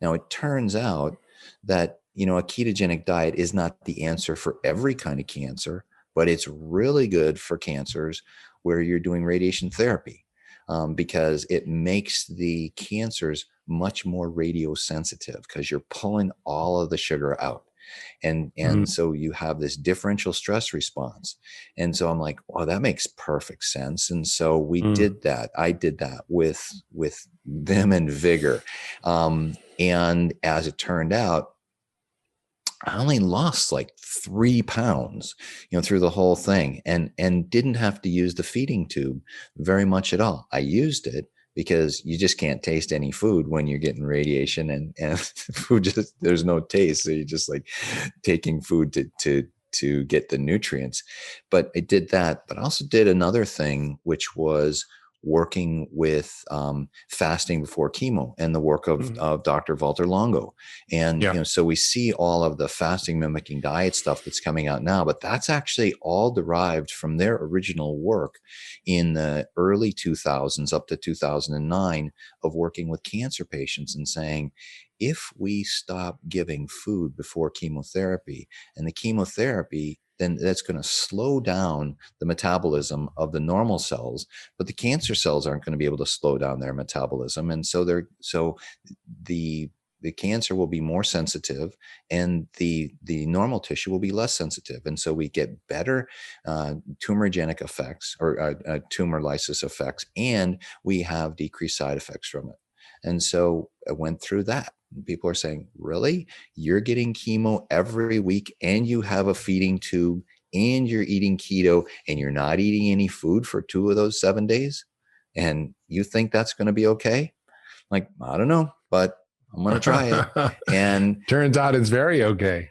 Now, it turns out that, a ketogenic diet is not the answer for every kind of cancer, but it's really good for cancers where you're doing radiation therapy, because it makes the cancers much more radiosensitive because you're pulling all of the sugar out. And so you have this differential stress response. And so I'm like, well, that makes perfect sense. And so we did that. I did that with vim and vigor. And as it turned out, I only lost like 3 pounds, through the whole thing, and didn't have to use the feeding tube very much at all. I used it because you just can't taste any food when you're getting radiation, and food just, there's no taste. So you're just like taking food to get the nutrients. But I did that, but I also did another thing, which was working with fasting before chemo, and the work of Dr. Walter Longo. And, so we see all of the fasting mimicking diet stuff that's coming out now, but that's actually all derived from their original work in the early 2000s up to 2009 of working with cancer patients and saying, if we stop giving food before chemotherapy, and the chemotherapy, then that's going to slow down the metabolism of the normal cells, but the cancer cells aren't going to be able to slow down their metabolism. And so the cancer will be more sensitive, and the normal tissue will be less sensitive. And so we get better tumorigenic effects, or tumor lysis effects, and we have decreased side effects from it. And so I went through that. People are saying, really? You're getting chemo every week, and you have a feeding tube, and you're eating keto, and you're not eating any food for 2 of those 7 days? And you think that's going to be okay? Like, I don't know, but I'm going to try it. And turns out it's very okay.